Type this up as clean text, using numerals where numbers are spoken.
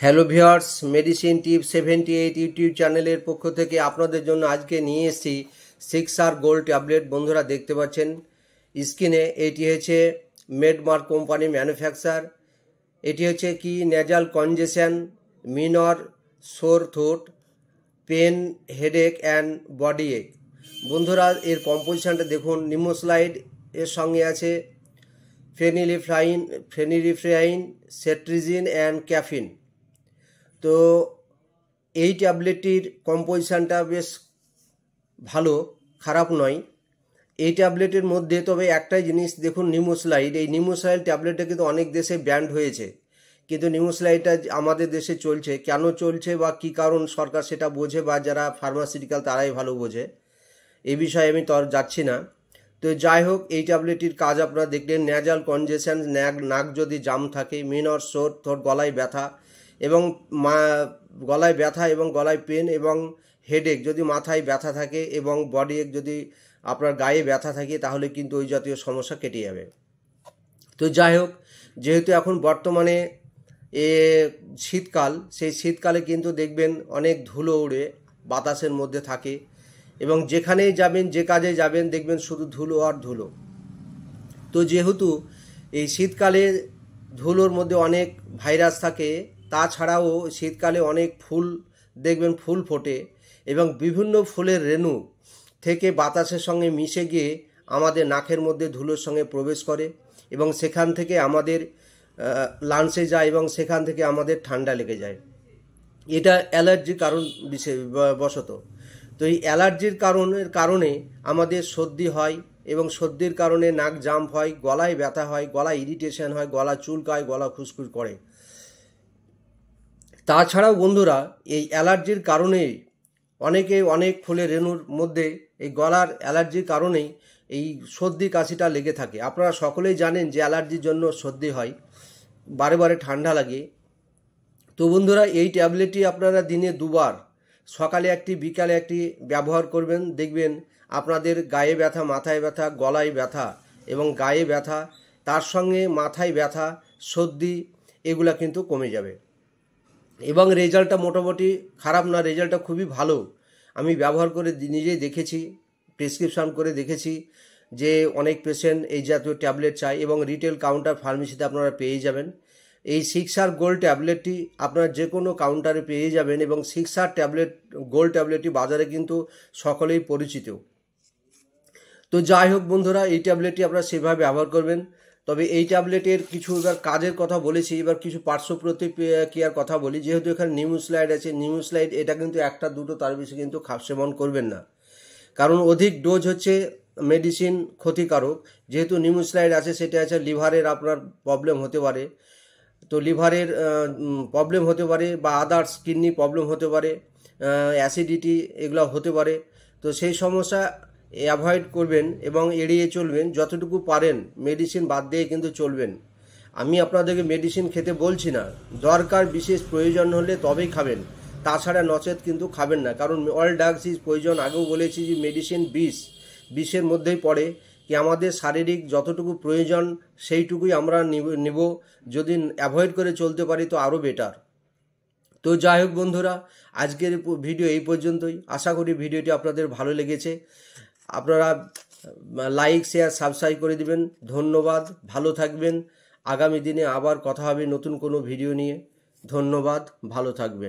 Hello viewers, medicine টিপ 78 YouTube চ্যানেলের পক্ষ থেকে আপনাদের জন্য আজকে নিয়ে এসেছি 6R গোল্ড ট্যাবলেট। বন্ধুরা দেখতে পাচ্ছেন স্ক্রিনে, এটি হচ্ছে মেডমার্ক কোম্পানি ম্যানুফ্যাকচার। এটি হচ্ছে কি nasal congestion, minor, sore throat, pain, headache and body ache. বন্ধুরা এর কম্পোজিশনটা দেখুন। নিমোসলাইড এর সঙ্গে আছে ফেনিলিফ্রাইন, সেট্রিজিন অ্যান্ড ক্যাফিন। তো এই ট্যাবলেটটির কম্পোজিশানটা বেশ ভালো, খারাপ নয় এই ট্যাবলেটের মধ্যে। তবে একটাই জিনিস দেখুন, নিমোসলাইড, এই নিমোসলাইড ট্যাবলেটটা কিন্তু অনেক দেশে ব্যান্ড হয়েছে, কিন্তু নিমোসলাইডটা আমাদের দেশে চলছে। কেন চলছে বা কী কারণ সরকার সেটা বোঝে, বা যারা ফার্মাসিউটিক্যাল তারাই ভালো বোঝে, এই বিষয়ে আমি তো আর যাচ্ছি না। তো যাই হোক, এই ট্যাবলেটটির কাজ আপনারা দেখলেন। নেজাল কনজেশন, নাক যদি জাম থাকে, মিনর সোর থ্রোট, গলায় ব্যথা এবং গলায় ব্যথা এবং গলায় পেন এবং হেডেক, যদি মাথায় ব্যথা থাকে এবং বডি এক, যদি আপনার গায়ে ব্যথা থাকে, তাহলে কিন্তু ওই জাতীয় সমস্যা কেটে যাবে। তো যাই হোক, যেহেতু এখন বর্তমানে শীতকাল, সেই শীতকালে কিন্তু দেখবেন অনেক ধুলো উড়ে বাতাসের মধ্যে থাকে, এবং যেখানেই যাবেন, যে কাজে যাবেন, দেখবেন শুধু ধুলো আর ধুলো। তো যেহেতু এই শীতকালে ধুলোর মধ্যে অনেক ভাইরাস থাকে, তাছাড়াও শীতকালে অনেক ফুল দেখবেন ফুল ফোটে, এবং বিভিন্ন ফুলের রেণু থেকে বাতাসের সঙ্গে মিশে গিয়ে আমাদের নাকের মধ্যে ধুলোর সঙ্গে প্রবেশ করে, এবং সেখান থেকে আমাদের লাংসে যায়, এবং সেখান থেকে আমাদের ঠান্ডা লেগে যায়। এটা অ্যালার্জির কারণ বশত। তো এই অ্যালার্জির কারণে আমাদের সর্দি হয়, এবং সর্দির কারণে নাক জাম হয়, গলায় ব্যথা হয়, গলায় ইরিটেশন হয়, গলা চুলকায়, গলা খুসখুস করে। তাছাড়াও বন্ধুরা, এই অ্যালার্জির কারণেই অনেক ফুলের রেণুর মধ্যে এই গলার অ্যালার্জির কারণেই এই সর্দি কাশিটা লেগে থাকে। আপনারা সকলেই জানেন যে অ্যালার্জির জন্য সর্দি হয়, বারে বারে ঠান্ডা লাগে। তো বন্ধুরা, এই ট্যাবলেটটি আপনারা দিনে দুবার, সকালে একটি, বিকালে একটি ব্যবহার করবেন। দেখবেন আপনাদের গায়ে ব্যথা, মাথায় ব্যথা, গলায় ব্যথা এবং গায়ে ব্যথা, তার সঙ্গে মাথায় ব্যথা, সর্দি, এগুলা কিন্তু কমে যাবে। এবং রেজাল্টটা মোটামুটি খারাপ না, রেজাল্টটা খুবই ভালো। আমি ব্যবহার করে নিজেই দেখেছি, প্রেসক্রিপশান করে দেখেছি যে অনেক পেশেন্ট এই জাতীয় ট্যাবলেট চায়, এবং রিটেল কাউন্টার ফার্মেসিতে আপনারা পেয়ে যাবেন। এই 6R গোল্ড ট্যাবলেটটি আপনারা যে কোনো কাউন্টারে পেয়ে যাবেন, এবং 6R গোল্ড ট্যাবলেটটি বাজারে কিন্তু সকলেই পরিচিত। তো যাই হোক বন্ধুরা, এই ট্যাবলেটটি আপনারা সেভাবে ব্যবহার করবেন। তবে এই ট্যাবলেটের কিছু এবার কাজের কথা বলেছি, এবার কিছু পার্শ্ব প্রতিক্রিয়ার কথা বলি। যেহেতু এখানে নিমোসলাইড আছে, নিমোসলাইড এটা কিন্তু একটা দুটো, তার বেশি কিন্তু সেবন করবেন না, কারণ অধিক ডোজ হচ্ছে মেডিসিন ক্ষতিকারক। যেহেতু নিমোসলাইড আছে, সেটা আছে লিভারের আপনার প্রবলেম হতে পারে। তো লিভারের প্রবলেম হতে পারে, বা আদার্স কিডনি প্রবলেম হতে পারে, অ্যাসিডিটি, এগুলো হতে পারে। তো সেই সমস্যা অ্যাভয়েড করবেন এবং এড়িয়ে চলবেন যতটুকু পারেন। মেডিসিন বাদ দিয়ে কিন্তু চলবেন। আমি আপনাদেরকে মেডিসিন খেতে বলছি না, দরকার বিশেষ প্রয়োজন হলে তবেই খাবেন, তাছাড়া নচেত কিন্তু খাবেন না। কারণ অল ড্রাগস ইজ পয়জন, আগেও বলেছি যে মেডিসিন বিষের মধ্যেই পড়ে। কি আমাদের শারীরিক যতটুকু প্রয়োজন সেইটুকুই আমরা নিব, যদি অ্যাভয়েড করে চলতে পারি তো আরও বেটার। তো যাই হোক বন্ধুরা, আজকের ভিডিও এই পর্যন্তই। আশা করি ভিডিওটি আপনাদের ভালো লেগেছে। আপনারা লাইক, শেয়ার, সাবস্ক্রাইব করে দিবেন। ধন্যবাদ, ভালো থাকবেন। আগামী দিনে আবার কথা হবে নতুন কোনো ভিডিও নিয়ে। ধন্যবাদ, ভালো থাকবেন।